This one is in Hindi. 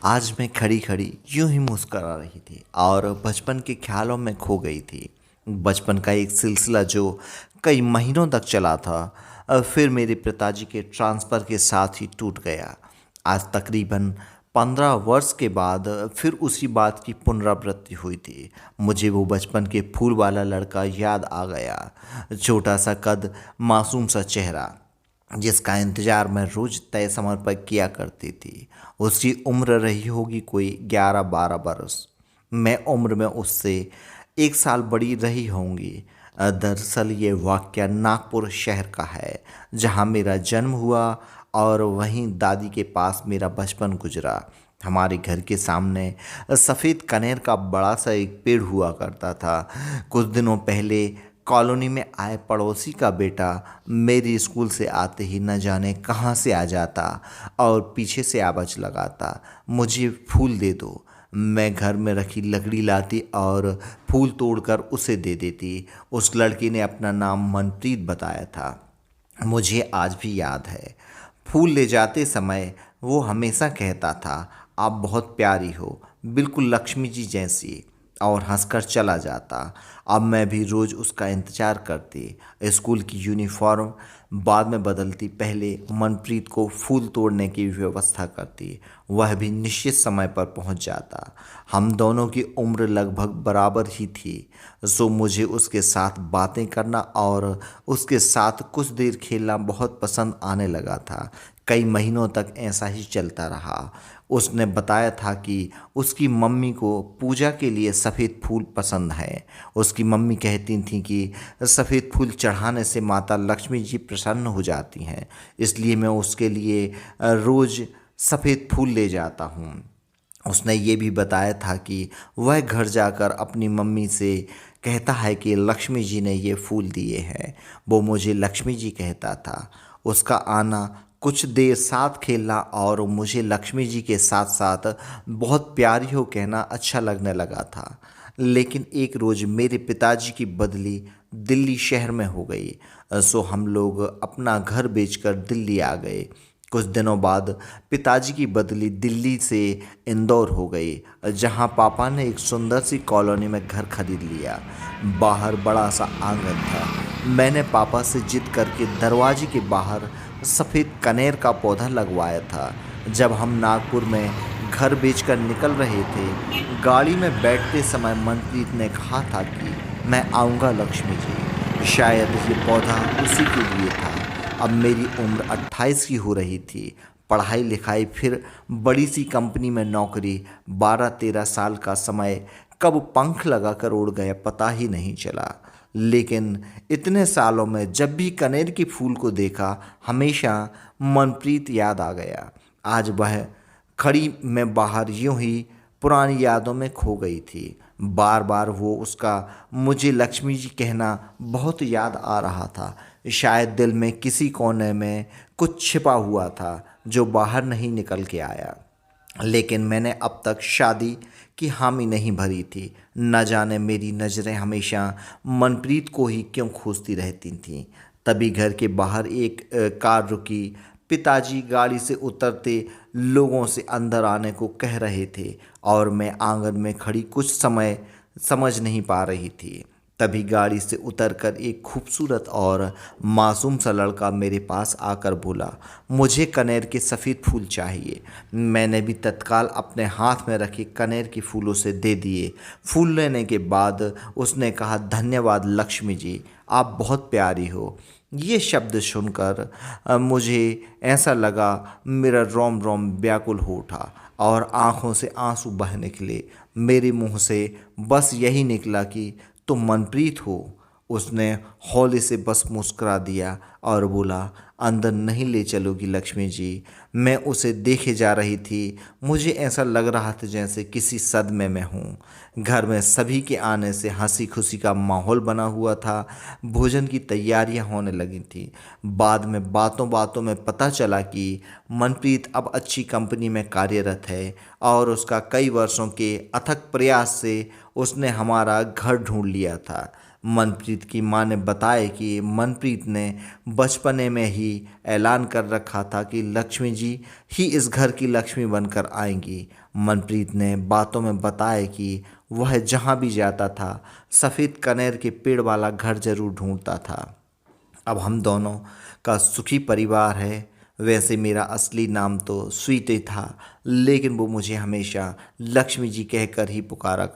आज मैं खड़ी खड़ी यूं ही मुस्करा रही थी और बचपन के ख्यालों में खो गई थी। बचपन का एक सिलसिला जो कई महीनों तक चला था, फिर मेरे पिताजी के ट्रांसफ़र के साथ ही टूट गया। आज तकरीबन 15 वर्ष के बाद फिर उसी बात की पुनरावृत्ति हुई थी। मुझे वो बचपन के फूल वाला लड़का याद आ गया। छोटा सा कद, मासूम सा चेहरा, जिसका इंतजार मैं रोज तय समय पर किया करती थी। उसकी उम्र रही होगी कोई 11-12 बरस। मैं उम्र में उससे 1 साल बड़ी रही होंगी। दरअसल ये वाक़या नागपुर शहर का है, जहाँ मेरा जन्म हुआ और वहीं दादी के पास मेरा बचपन गुजरा। हमारे घर के सामने सफ़ेद कनेर का बड़ा सा एक पेड़ हुआ करता था। कुछ दिनों पहले कॉलोनी में आए पड़ोसी का बेटा मेरे स्कूल से आते ही न जाने कहाँ से आ जाता और पीछे से आवाज़ लगाता, मुझे फूल दे दो। मैं घर में रखी लकड़ी लाती और फूल तोड़कर उसे दे देती। उस लड़के ने अपना नाम मनप्रीत बताया था। मुझे आज भी याद है। फूल ले जाते समय वो हमेशा कहता था, आप बहुत प्यारी हो, बिल्कुल लक्ष्मी जी जैसी, और हंसकर चला जाता। अब मैं भी रोज़ उसका इंतज़ार करती। स्कूल की यूनिफॉर्म बाद में बदलती, पहले मनप्रीत को फूल तोड़ने की व्यवस्था करती। वह भी निश्चित समय पर पहुंच जाता। हम दोनों की उम्र लगभग बराबर ही थी, सो मुझे उसके साथ बातें करना और उसके साथ कुछ देर खेलना बहुत पसंद आने लगा था। कई महीनों तक ऐसा ही चलता रहा। उसने बताया था कि उसकी मम्मी को पूजा के लिए सफ़ेद फूल पसंद है। उसकी मम्मी कहती थी कि सफ़ेद फूल चढ़ाने से माता लक्ष्मी जी प्रसन्न हो जाती हैं, इसलिए मैं उसके लिए रोज़ सफ़ेद फूल ले जाता हूँ। उसने ये भी बताया था कि वह घर जाकर अपनी मम्मी से कहता है कि लक्ष्मी जी ने ये फूल दिए हैं। वो मुझे लक्ष्मी जी कहता था। उसका आना, कुछ देर साथ खेलना और मुझे लक्ष्मी जी के साथ साथ बहुत प्यारी हो कहना अच्छा लगने लगा था। लेकिन एक रोज़ मेरे पिताजी की बदली दिल्ली शहर में हो गई, सो हम लोग अपना घर बेचकर दिल्ली आ गए। कुछ दिनों बाद पिताजी की बदली दिल्ली से इंदौर हो गई, जहां पापा ने एक सुंदर सी कॉलोनी में घर खरीद लिया। बाहर बड़ा सा आंगन था। मैंने पापा से जिद करके दरवाजे के बाहर सफ़ेद कनेर का पौधा लगवाया था। जब हम नागपुर में घर बेचकर निकल रहे थे, गाड़ी में बैठते समय मनप्रीत ने कहा था कि मैं आऊँगा लक्ष्मी जी। शायद ये पौधा उसी के लिए था। अब मेरी उम्र 28 की हो रही थी। पढ़ाई लिखाई, फिर बड़ी सी कंपनी में नौकरी। 12-13 साल का समय कब पंख लगाकर उड़ गया पता ही नहीं चला। लेकिन इतने सालों में जब भी कनेर के फूल को देखा, हमेशा मनप्रीत याद आ गया। आज वह खड़ी मैं बाहर यूं ही पुरानी यादों में खो गई थी। बार बार वो उसका मुझे लक्ष्मी जी कहना बहुत याद आ रहा था। शायद दिल में किसी कोने में कुछ छिपा हुआ था जो बाहर नहीं निकल के आया। लेकिन मैंने अब तक शादी की हामी नहीं भरी थी। न जाने मेरी नज़रें हमेशा मनप्रीत को ही क्यों खोजती रहती थीं। तभी घर के बाहर एक कार रुकी। पिताजी गाड़ी से उतरते लोगों से अंदर आने को कह रहे थे और मैं आंगन में खड़ी कुछ समय समझ नहीं पा रही थी। तभी गाड़ी से उतरकर एक खूबसूरत और मासूम सा लड़का मेरे पास आकर बोला, मुझे कनेर के सफ़ेद फूल चाहिए। मैंने भी तत्काल अपने हाथ में रखे कनेर के फूलों से दे दिए। फूल लेने के बाद उसने कहा, धन्यवाद लक्ष्मी जी, आप बहुत प्यारी हो। ये शब्द सुनकर मुझे ऐसा लगा मेरा रोम रोम व्याकुल हो उठा और आंखों से आंसू बह निकले। मेरे मुंह से बस यही निकला कि तुम मनप्रीत हो। उसने हौले से बस मुस्कुरा दिया और बोला, अंदर नहीं ले चलोगी लक्ष्मी जी। मैं उसे देखे जा रही थी। मुझे ऐसा लग रहा था जैसे किसी सदमे में हूँ। घर में सभी के आने से हंसी खुशी का माहौल बना हुआ था। भोजन की तैयारियां होने लगी थी। बाद में बातों बातों में पता चला कि मनप्रीत अब अच्छी कंपनी में कार्यरत है और उसका कई वर्षों के अथक प्रयास से उसने हमारा घर ढूंढ लिया था। मनप्रीत की माँ ने बताया कि मनप्रीत ने बचपने में ही ऐलान कर रखा था कि लक्ष्मी जी ही इस घर की लक्ष्मी बनकर आएंगी। मनप्रीत ने बातों में बताया कि वह जहाँ भी जाता था सफ़ेद कनेर के पेड़ वाला घर जरूर ढूंढता था। अब हम दोनों का सुखी परिवार है। वैसे मेरा असली नाम तो स्वीटी था, लेकिन वो मुझे हमेशा लक्ष्मी जी कहकर ही पुकारा